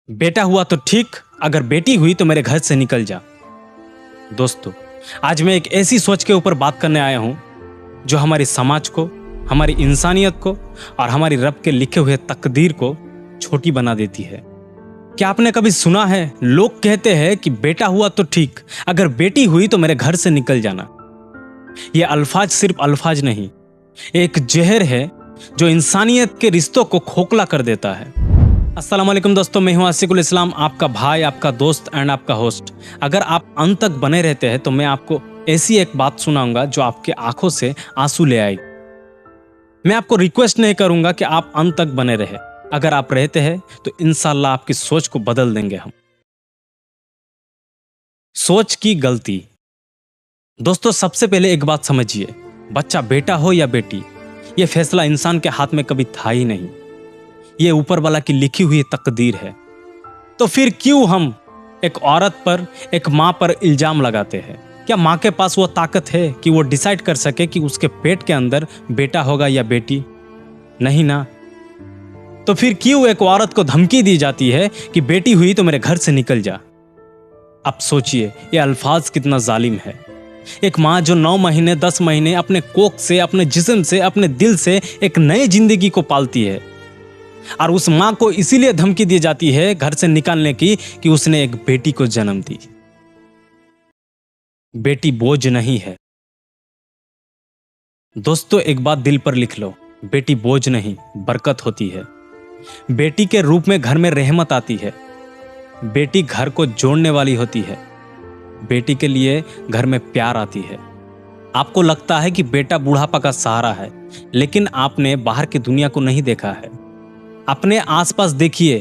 बेटा हुआ तो ठीक, अगर बेटी हुई तो मेरे घर से निकल जा। दोस्तों, आज मैं एक ऐसी सोच के ऊपर बात करने आया हूं जो हमारी समाज को, हमारी इंसानियत को और हमारी रब के लिखे हुए तकदीर को छोटी बना देती है। क्या आपने कभी सुना है, लोग कहते हैं कि बेटा हुआ तो ठीक, अगर बेटी हुई तो मेरे घर से निकल जाना। ये अल्फाज सिर्फ अल्फाज नहीं, एक जहर है जो इंसानियत के रिश्तों को खोखला कर देता है। अस्सलाम वालेकुम दोस्तों, मैं हूं आसिकुल इस्लाम, आपका भाई, आपका दोस्त एंड आपका होस्ट। अगर आप अंत तक बने रहते हैं तो मैं आपको ऐसी एक बात सुनाऊंगा जो आपके आंखों से आंसू ले आएगी। मैं आपको रिक्वेस्ट नहीं करूंगा कि आप अंत तक बने रहे। अगर आप रहते हैं तो इंशाल्लाह आपकी सोच को बदल देंगे हम। सोच की गलती। दोस्तों, सबसे पहले एक बात समझिए, बच्चा बेटा हो या बेटी, यह फैसला इंसान के हाथ में कभी था ही नहीं। ये ऊपर वाला की लिखी हुई तकदीर है। तो फिर क्यों हम एक औरत पर, एक माँ पर इल्जाम लगाते हैं? क्या माँ के पास वो ताकत है कि वो डिसाइड कर सके कि उसके पेट के अंदर बेटा होगा या बेटी? नहीं ना। तो फिर क्यों एक औरत को धमकी दी जाती है कि बेटी हुई तो मेरे घर से निकल जा? अब सोचिए, ये अल्फाज कितना जालिम है। एक माँ जो 9 महीने 10 महीने अपने कोख से, अपने जिस्म से, अपने दिल से एक नई जिंदगी को पालती है, और उस मां को इसीलिए धमकी दी जाती है घर से निकालने की कि उसने एक बेटी को जन्म दी। बेटी बोझ नहीं है। दोस्तों, एक बात दिल पर लिख लो, बेटी बोझ नहीं, बरकत होती है। बेटी के रूप में घर में रहमत आती है। बेटी घर को जोड़ने वाली होती है। बेटी के लिए घर में प्यार आती है। आपको लगता है कि बेटा बुढ़ापा का सहारा है, लेकिन आपने बाहर की दुनिया को नहीं देखा है। अपने आसपास देखिए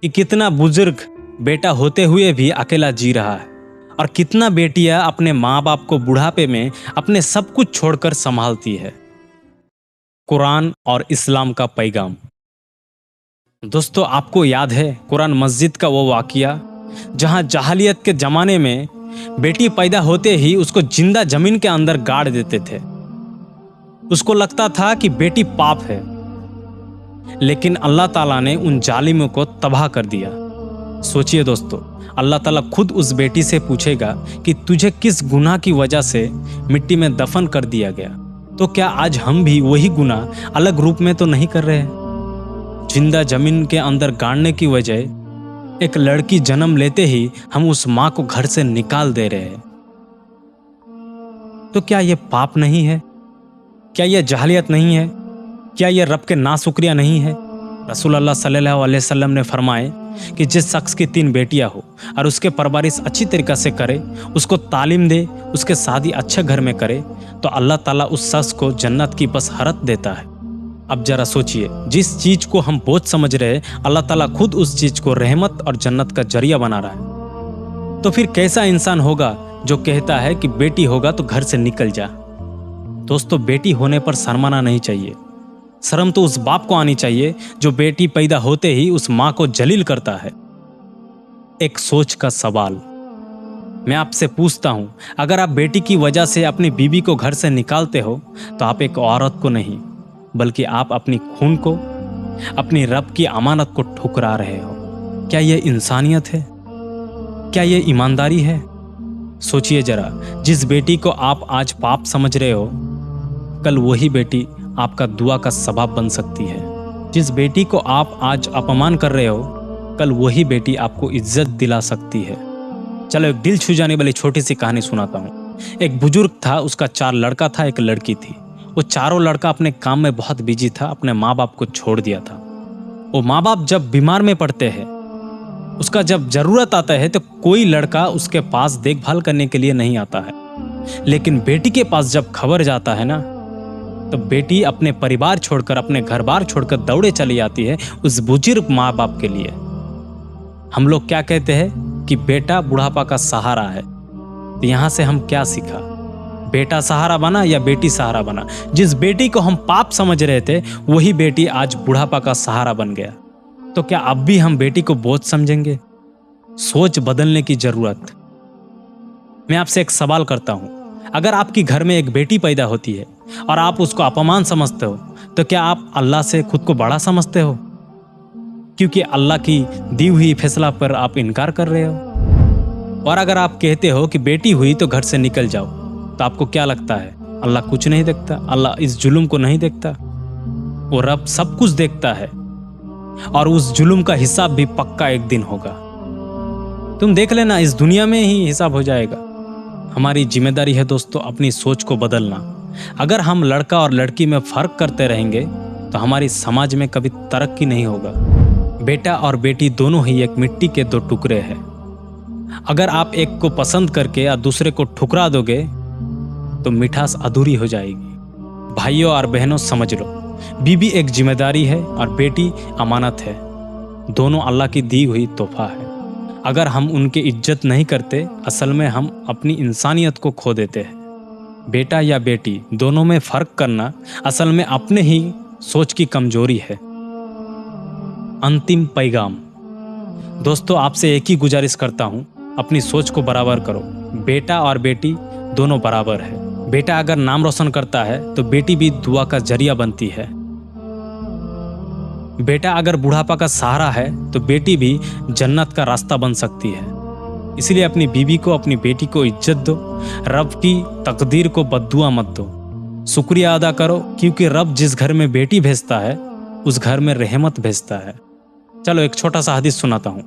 कि कितना बुजुर्ग बेटा होते हुए भी अकेला जी रहा है, और कितना बेटियां अपने माँ बाप को बुढ़ापे में अपने सब कुछ छोड़कर संभालती है। कुरान और इस्लाम का पैगाम। दोस्तों, आपको याद है कुरान मस्जिद का वो वाकया जहां जहालियत के जमाने में बेटी पैदा होते ही उसको जिंदा जमीन के अंदर गाड़ देते थे। उसको लगता था कि बेटी पाप है, लेकिन अल्लाह ताला ने उन जालिमों को तबाह कर दिया। सोचिए दोस्तों, अल्लाह ताला खुद उस बेटी से पूछेगा कि तुझे किस गुनाह की वजह से मिट्टी में दफन कर दिया गया? तो क्या आज हम भी वही गुनाह अलग रूप में तो नहीं कर रहे हैं? जिंदा जमीन के अंदर गाड़ने की वजह एक लड़की जन्म लेते ही हम उस माँ को घर से निकाल दे रहे हैं। तो क्या यह पाप नहीं है? क्या यह जहालियत नहीं है? क्या यह रब के नाशुक्रिया नहीं है? रसूल अल्लाह सल्लल्लाहु अलैहि वसल्लम ने फरमाए कि जिस शख्स की 3 बेटियां हो और उसके परवरिश अच्छी तरीक़ा से करे, उसको तालीम दे, उसके शादी अच्छे घर में करे, तो अल्लाह ताला उस शख्स को जन्नत की बशरत देता है। अब जरा सोचिए, जिस चीज़ को हम बोझ समझ रहे हैं, अल्लाह ताला खुद उस चीज़ को रहमत और जन्नत का जरिया बना रहा है। तो फिर कैसा इंसान होगा जो कहता है कि बेटी होगा तो घर से निकल जा? दोस्तों, बेटी होने पर शर्माना नहीं चाहिए। शर्म तो उस बाप को आनी चाहिए जो बेटी पैदा होते ही उस माँ को जलील करता है। एक सोच का सवाल मैं आपसे पूछता हूं, अगर आप बेटी की वजह से अपनी बीवी को घर से निकालते हो तो आप एक औरत को नहीं, बल्कि आप अपनी खून को, अपनी रब की अमानत को ठुकरा रहे हो। क्या यह इंसानियत है? क्या यह ईमानदारी है? सोचिए जरा, जिस बेटी को आप आज पाप समझ रहे हो, कल वही बेटी आपका दुआ का सबब बन सकती है। जिस बेटी को आप आज अपमान कर रहे हो, कल वही बेटी आपको इज्जत दिला सकती है। चलो, एक दिल छू जाने वाली छोटी सी कहानी सुनाता हूँ। एक बुजुर्ग था, उसका 4 लड़का था, एक लड़की थी। वो चारों लड़का अपने काम में बहुत बिजी था, अपने माँ बाप को छोड़ दिया था। वो माँ बाप जब बीमार में पड़ते हैं, उसका जब जरूरत आता है तो कोई लड़का उसके पास देखभाल करने के लिए नहीं आता है। लेकिन बेटी के पास जब खबर जाता है ना, तो बेटी अपने परिवार छोड़कर, अपने घर बार छोड़कर दौड़े चली आती है उस बुजुर्ग माँ बाप के लिए। हम लोग क्या कहते हैं कि बेटा बुढ़ापा का सहारा है। तो यहाँ से हम क्या सीखा? बेटा सहारा बना या बेटी सहारा बना? जिस बेटी को हम पाप समझ रहे थे, वही बेटी आज बुढ़ापा का सहारा बन गया। तो क्या अब भी हम बेटी को बोझ समझेंगे? सोच बदलने की जरूरत। मैं आपसे एक सवाल करता हूं, अगर आपकी घर में एक बेटी पैदा होती है और आप उसको अपमान समझते हो, तो क्या आप अल्लाह से खुद को बड़ा समझते हो? क्योंकि अल्लाह की दी हुई फैसला पर आप इनकार कर रहे हो। और अगर आप कहते हो कि बेटी हुई तो घर से निकल जाओ, तो आपको क्या लगता है अल्लाह कुछ नहीं देखता? अल्लाह इस जुल्म को नहीं देखता? वो रब सब कुछ देखता है और उस जुल्म का हिसाब भी पक्का एक दिन होगा। तुम देख लेना, इस दुनिया में ही हिसाब हो जाएगा। हमारी जिम्मेदारी है दोस्तों अपनी सोच को बदलना। अगर हम लड़का और लड़की में फर्क करते रहेंगे तो हमारी समाज में कभी तरक्की नहीं होगा। बेटा और बेटी दोनों ही एक मिट्टी के दो टुकड़े हैं। अगर आप एक को पसंद करके या दूसरे को ठुकरा दोगे तो मिठास अधूरी हो जाएगी। भाइयों और बहनों समझ लो, बीवी एक जिम्मेदारी है और बेटी अमानत है। दोनों अल्लाह की दी हुई तोहफा है। अगर हम उनकी इज्जत नहीं करते, असल में हम अपनी इंसानियत को खो देते हैं। बेटा या बेटी दोनों में फर्क करना असल में अपने ही सोच की कमजोरी है। अंतिम पैगाम दोस्तों, आपसे एक ही गुजारिश करता हूं, अपनी सोच को बराबर करो। बेटा और बेटी दोनों बराबर है। बेटा अगर नाम रोशन करता है तो बेटी भी दुआ का जरिया बनती है। बेटा अगर बुढ़ापा का सहारा है तो बेटी भी जन्नत का रास्ता बन सकती है। इसलिए अपनी बीवी को, अपनी बेटी को इज्जत दो। रब की तकदीर को बद्दुआ मत दो। शुक्रिया अदा करो, क्योंकि रब जिस घर में बेटी भेजता है उस घर में रहमत भेजता है। चलो एक छोटा सा हदीस सुनाता हूँ।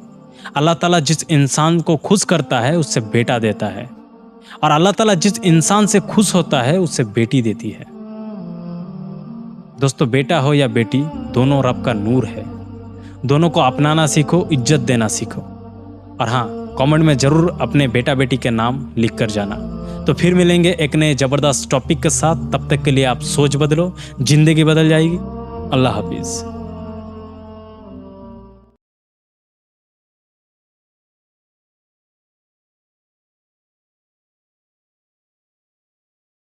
अल्लाह ताला जिस इंसान को खुश करता है उससे बेटा देता है, और अल्लाह ताला जिस इंसान से खुश होता है उससे बेटी देती है। दोस्तों, बेटा हो या बेटी, दोनों रब का नूर है। दोनों को अपनाना सीखो, इज्जत देना सीखो। और हाँ, कमेंट में जरूर अपने बेटा बेटी के नाम लिख कर जाना। तो फिर मिलेंगे एक नए जबरदस्त टॉपिक के साथ। तब तक के लिए आप सोच बदलो, जिंदगी बदल जाएगी। अल्लाह हाफिज।